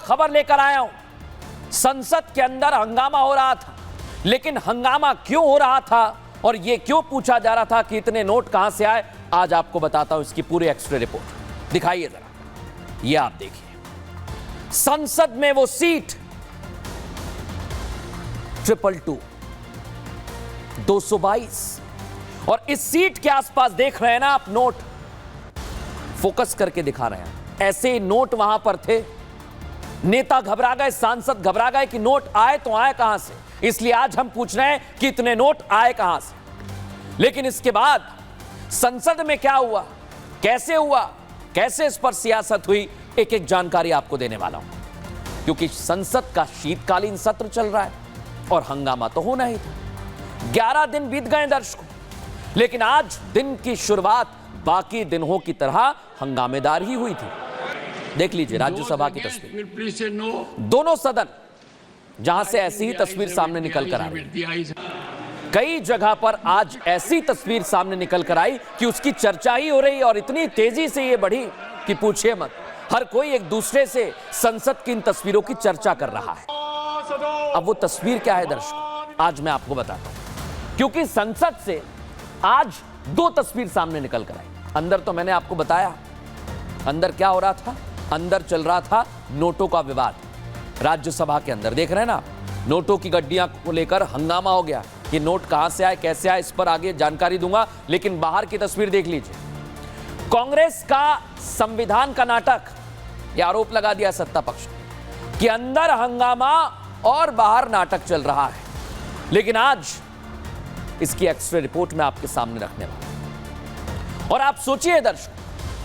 खबर लेकर आया हूं। संसद के अंदर हंगामा हो रहा था, लेकिन हंगामा क्यों हो रहा था और यह क्यों पूछा जा रहा था कि इतने नोट कहां से आए, आज आपको बताता हूं इसकी पूरी एक्स्ट्रा रिपोर्ट। दिखाइए जरा, यह आप देखिए। संसद में वो सीट 222 222 और इस सीट के आसपास देख रहे हैं ना आप, नोट फोकस करके दिखा रहे हैं। ऐसे नोट वहां पर थे। नेता घबरा गए, सांसद घबरा गए कि नोट आए तो आए कहां से। इसलिए आज हम पूछ रहे हैं कि इतने नोट आए कहां से। लेकिन इसके बाद संसद में क्या हुआ, कैसे हुआ, कैसे इस पर सियासत हुई, एक एक जानकारी आपको देने वाला हूं, क्योंकि संसद का शीतकालीन सत्र चल रहा है और हंगामा तो होना ही था। 11 दिन बीत गए दर्शकों, लेकिन आज दिन की शुरुआत बाकी दिनों की तरह हंगामेदार ही हुई थी। देख लीजिए राज्यसभा की तस्वीर, दोनों सदन जहां से ऐसी ही तस्वीर सामने निकल कर आई। कई जगह पर आज ऐसी तस्वीर सामने निकल कर आई कि उसकी चर्चा ही हो रही है और इतनी तेजी से ये बढ़ी कि पूछिए मत। हर कोई एक दूसरे से संसद की इन तस्वीरों की चर्चा कर रहा है। अब वो तस्वीर क्या है दर्शक, आज मैं आपको बताता हूं, क्योंकि संसद से आज दो तस्वीर सामने निकल कर आई। अंदर तो मैंने आपको बताया, अंदर क्या हो रहा था, अंदर चल रहा था नोटों का विवाद। राज्यसभा के अंदर देख रहे हैं ना, नोटों की गड्डियां को लेकर हंगामा हो गया कि नोट कहां से आए, कैसे आए, इस पर आगे जानकारी दूंगा। लेकिन बाहर की तस्वीर देख लीजिए। कांग्रेस का संविधान का नाटक, यह आरोप लगा दिया सत्ता पक्ष कि अंदर हंगामा और बाहर नाटक चल रहा है। लेकिन आज इसकी एक्स्ट्रा रिपोर्ट में आपके सामने रखने वाला। और आप सोचिए दर्शक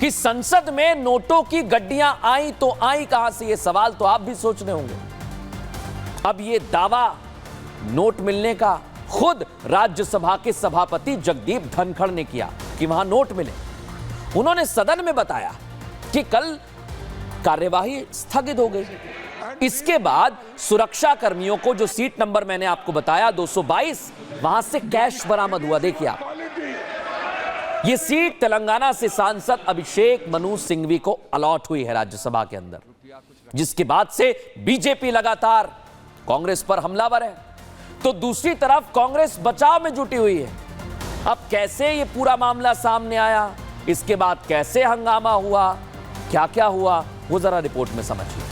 कि संसद में नोटों की गड्डियां आई तो आई कहां से, यह सवाल तो आप भी सोच रहे होंगे। अब यह दावा नोट मिलने का खुद राज्यसभा के सभापति जगदीप धनखड़ ने किया कि वहां नोट मिले। उन्होंने सदन में बताया कि कल कार्यवाही स्थगित हो गई। इसके बाद सुरक्षा कर्मियों को जो सीट नंबर मैंने आपको बताया 222, वहां से कैश बरामद हुआ। देखिए आप, यह सीट तेलंगाना से सांसद अभिषेक मनु सिंघवी को अलॉट हुई है राज्यसभा के अंदर, जिसके बाद से बीजेपी लगातार कांग्रेस पर हमलावर है, तो दूसरी तरफ कांग्रेस बचाव में जुटी हुई है। अब कैसे ये पूरा मामला सामने आया, इसके बाद कैसे हंगामा हुआ, क्या क्या हुआ, वो जरा रिपोर्ट में समझिए।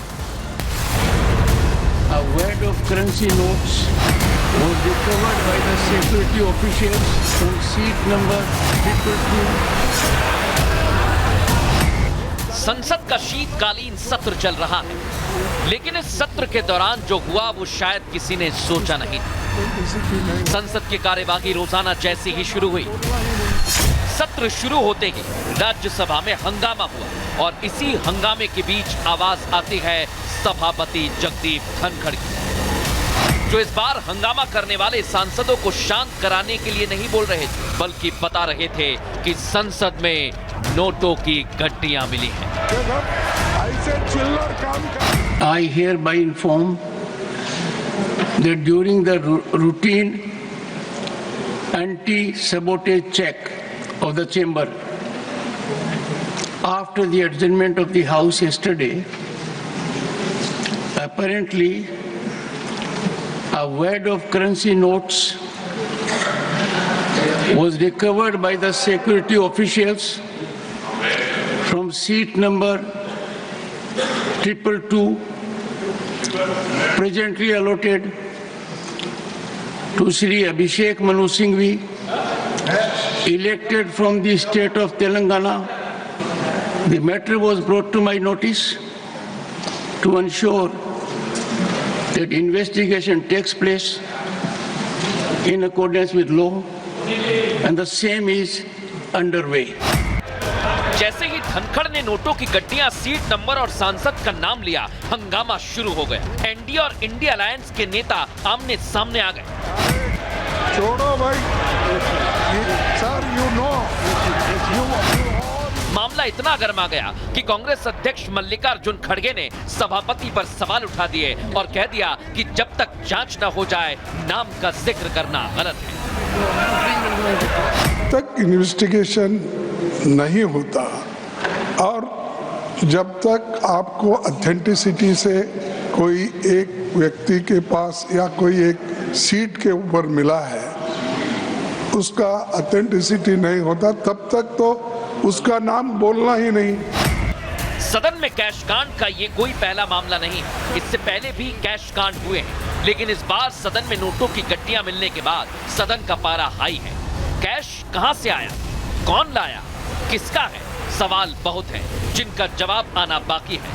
A wad of currency notes was recovered by the security officials from seat number 222. संसद का शीतकालीन सत्र चल रहा है, लेकिन इस सत्र के दौरान जो हुआ वो शायद किसी ने सोचा नहीं। संसद की कार्यवाही रोजाना जैसे ही शुरू हुई, सत्र शुरू होते ही राज्यसभा में हंगामा हुआ और इसी हंगामे के बीच आवाज आती है सभापति जगदीप धनखड़ की, जो इस बार हंगामा करने वाले सांसदों को शांत कराने के लिए नहीं बोल रहे थे, बल्कि बता रहे थे कि संसद में नोटों की गड्डियां मिली हैं। I hereby inform that during the routine anti-sabotage check of the chamber after the adjournment of the House yesterday, apparently a wad of currency notes was recovered by the security officials from seat number 222, presently allotted to Shri Abhishek Manu Singhvi, elected from the state of Telangana. The matter was brought to my notice to ensure that investigation takes place in accordance with law, and the same is underway. जैसे ही धनखड़ ने नोटों की गड्डियां, seat number और सांसद का नाम लिया, हंगामा शुरू हो गया। एनडीए और इंडिया अलायंस के नेता आमने सामने आ गए। छोड़ो भाई, सर यू नो, मामला इतना गर्मा गया कि कांग्रेस अध्यक्ष मल्लिकार्जुन खड़गे ने सभापति पर सवाल उठा दिए और कह दिया कि जब तक जांच न हो जाए नाम का जिक्र करना गलत है। तक इन्वेस्टिगेशन नहीं होता और जब तक आपको ऑथेंटिसिटी से कोई एक व्यक्ति के पास या कोई एक सीट के ऊपर मिला है, उसका ऑथेंटिसिटी नहीं होता, तब तक तो उसका नाम बोलना ही नहीं। सदन में कैश कांड का ये कोई पहला मामला नहीं, इससे पहले भी कैश कांड हुए हैं, लेकिन इस बार सदन में नोटों की गड्डियां मिलने के बाद सदन का पारा हाई है। कैश कहां से आया, कौन लाया, किसका है, सवाल बहुत हैं जिनका जवाब आना बाकी है,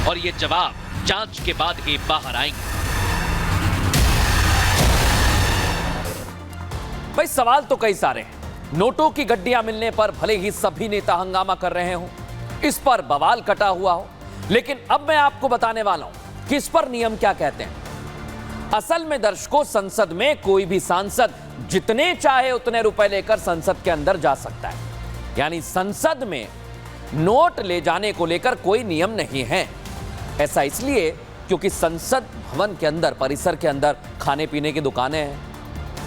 और ये जवाब जांच के बाद ही बाहर आएंगे। भाई सवाल तो कई सारे हैं। नोटों की गड्डियां मिलने पर भले ही सभी नेता हंगामा कर रहे हों, इस पर बवाल कटा हुआ हो, लेकिन अब मैं आपको बताने वाला हूं कि इस पर नियम क्या कहते हैं। असल में दर्शकों, संसद में कोई भी सांसद जितने चाहे उतने रुपए लेकर संसद के अंदर जा सकता है। यानी संसद में नोट ले जाने को लेकर कोई नियम नहीं है। ऐसा इसलिए क्योंकि संसद भवन के अंदर, परिसर के अंदर खाने पीने की दुकानें हैं,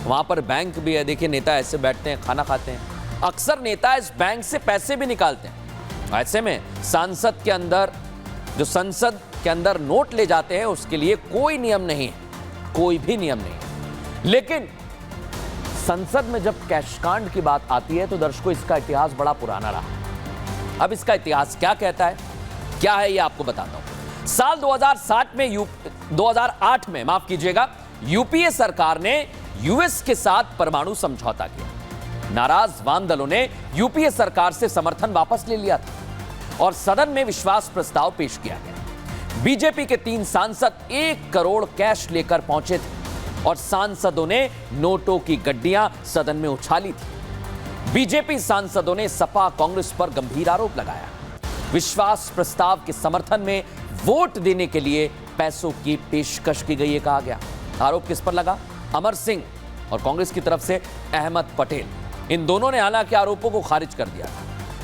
वहां पर बैंक भी है। देखिए, नेता ऐसे बैठते हैं, खाना खाते हैं। अक्सर नेता इस बैंक से पैसे भी निकालते हैं। ऐसे में सांसद के अंदर, जो संसद के अंदर नोट ले जाते हैं, उसके लिए कोई नियम नहीं है, कोई भी नियम नहीं। लेकिन संसद में जब कैश कांड की बात आती है तो दर्शकों, इसका इतिहास बड़ा पुराना रहा। अब इसका इतिहास क्या कहता है, क्या है, ये आपको बताता हूं। साल 2008 में माफ कीजिएगा, यूपीए सरकार ने यूएस के साथ परमाणु समझौता किया। नाराज वाम दलों ने यूपीए सरकार से समर्थन वापस ले लिया था और सदन में विश्वास प्रस्ताव पेश किया गया। बीजेपी के 3 सांसद 1 करोड़ कैश लेकर पहुंचे थे और सांसदों ने नोटों की गड्डियां सदन में उछाली थी। बीजेपी सांसदों ने सपा कांग्रेस पर गंभीर आरोप लगाया। विश्वास प्रस्ताव के समर्थन में वोट देने के लिए पैसों की पेशकश की गई, कहा गया। आरोप किस पर लगा? अमर सिंह और कांग्रेस की तरफ से अहमद पटेल। इन दोनों ने हालांकि आरोपों को खारिज कर दिया।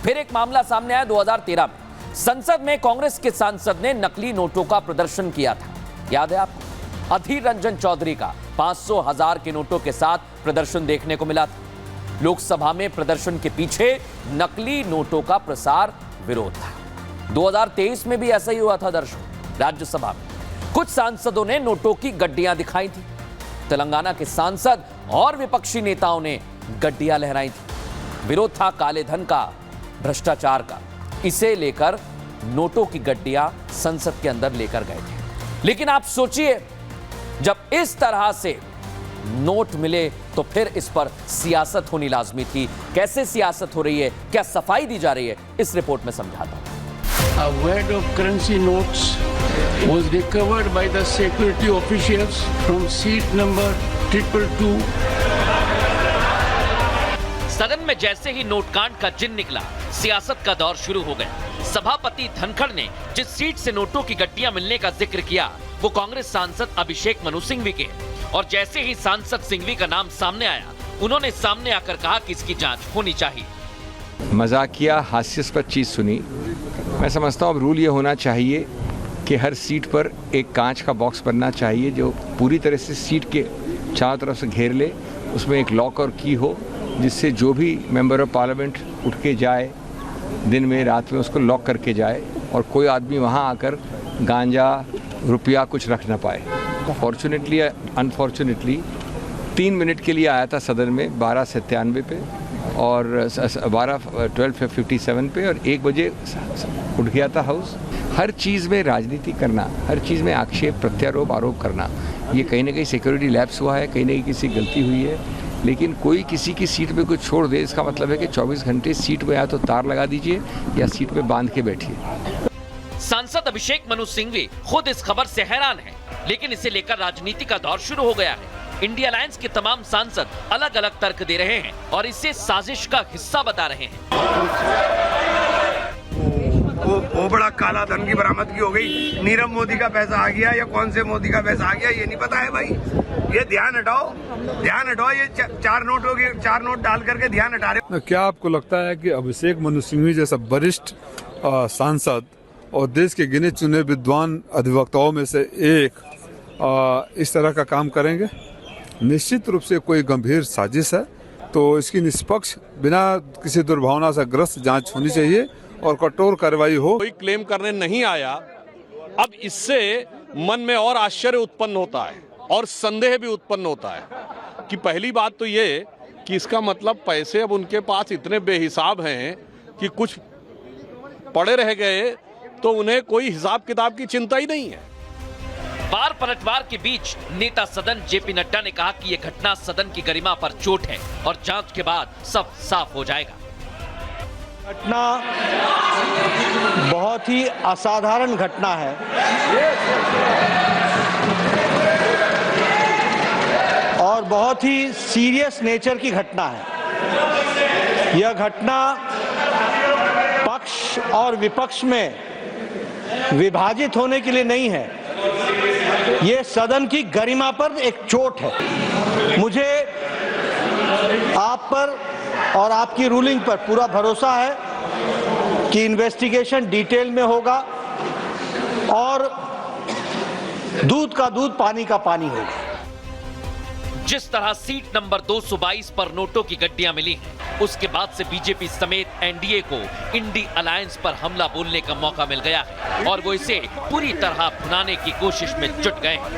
फिर एक मामला सामने आया 2013 में। संसद में कांग्रेस के सांसद ने नकली नोटों का प्रदर्शन किया था, याद है आपको? अधीर रंजन चौधरी का 500, 1000 के नोटों के साथ प्रदर्शन देखने को मिला था। लोकसभा में प्रदर्शन के पीछे नकली नोटों का प्रसार विरोध था। 2023 में भी ऐसा ही हुआ था दर्शकों। राज्यसभा में कुछ सांसदों ने नोटों की गड्डियां दिखाई थी। तेलंगाना के सांसद और विपक्षी नेताओं ने गड्डियां लहराई थी। विरोध था काले धन का, भ्रष्टाचार का। इसे लेकर नोटों की गड्डियां संसद के अंदर लेकर गए थे। लेकिन आप सोचिए, जब इस तरह से नोट मिले तो फिर इस पर सियासत होनी लाजमी थी। कैसे सियासत हो रही है, क्या सफाई दी जा रही है, इस रिपोर्ट में समझाता हूं। A wad of currency notes was recovered by the security officials from seat number 222. सदन में जैसे ही नोट कांड का जिन निकला, सियासत का दौर शुरू हो गया। सभापति धनखड़ ने जिस सीट से नोटों की गड्डियां मिलने का जिक्र किया, वो कांग्रेस सांसद अभिषेक मनु सिंघवी के। और जैसे ही सांसद सिंघवी का नाम सामने आया, उन्होंने सामने आकर कहा कि इसकी जांच होनी चाहिए। मजाकिया हास्यास्पद चीज़ सुनी। मैं समझता हूँ अब रूल ये होना चाहिए कि हर सीट पर एक कांच का बॉक्स बनना चाहिए जो पूरी तरह से सीट के चारों तरफ से घेर ले। उसमें एक लॉक और की हो, जिससे जो भी मेंबर ऑफ पार्लियामेंट उठ के जाए, दिन में रात में, उसको लॉक करके जाए और कोई आदमी वहाँ आकर गांजा, रुपया कुछ रख ना पाए। फॉर्चुनेटली अनफॉर्चुनेटली 3 मिनट के लिए आया था सदन में 12:97 पे और 12:57 पे और 1 बजे उठ गया था हाउस। हर चीज़ में राजनीति करना, हर चीज़ में आक्षेप, प्रत्यारोप, आरोप करना, ये कहीं ना कहीं सिक्योरिटी लैप्स हुआ है, कहीं ना कहीं किसी गलती हुई है। लेकिन कोई किसी की सीट पे कुछ छोड़ दे, इसका मतलब है कि 24 घंटे सीट पे या तो तार लगा दीजिए या सीट पे बांध के बैठिए। सांसद अभिषेक मनु सिंघवी खुद इस खबर से हैरान हैं, लेकिन इसे लेकर राजनीति का दौर शुरू हो गया है। इंडिया अलायंस के तमाम सांसद अलग अलग तर्क दे रहे हैं और इसे साजिश का हिस्सा बता रहे हैं। वो बड़ा काला धन की बरामदगी हो गई। नीरव मोदी का पैसा आ गया या कौन से मोदी का पैसा आ गया, ये नहीं पता है भाई। ये ध्यान हटाओ, ध्यान हटाओ। ये 4 नोट हो गए, 4 नोट डाल करके ध्यान हटा रहे। क्या आपको लगता है कि अभिषेक मनु सिंघवी जैसा वरिष्ठ सांसद और देश के गिने चुने विद्वान अधिवक्ताओं में से एक इस तरह का काम करेंगे? निश्चित रूप से कोई गंभीर साजिश है, तो इसकी निष्पक्ष, बिना किसी दुर्भावना से ग्रस्त जांच होनी चाहिए और कठोर कार्रवाई हो। कोई क्लेम करने नहीं आया। अब इससे मन में और आश्चर्य उत्पन्न होता है और संदेह भी उत्पन्न होता है कि पहली बात तो ये कि इसका मतलब पैसे अब उनके पास इतने बेहिसाब हैं कि कुछ पड़े रह गए तो उन्हें कोई हिसाब किताब की चिंता ही नहीं है। बार पलटवार के बीच नेता सदन जेपी नड्डा ने कहा कि यह घटना सदन की गरिमा पर चोट है और जांच के बाद सब साफ हो जाएगा। घटना बहुत ही असाधारण घटना है। और बहुत ही सीरियस नेचर की घटना है। यह घटना पक्ष और विपक्ष में विभाजित होने के लिए नहीं है, ये सदन की गरिमा पर एक चोट है। मुझे आप पर और आपकी रूलिंग पर पूरा भरोसा है कि इन्वेस्टिगेशन डिटेल में होगा और दूध का दूध पानी का पानी होगा। जिस तरह सीट नंबर 222 पर नोटों की गड्डियां मिली हैं, उसके बाद से बीजेपी समेत एनडीए को इंडी अलायंस पर हमला बोलने का मौका मिल गया है और वो इसे पूरी तरह भुनाने की कोशिश में जुट गए हैं।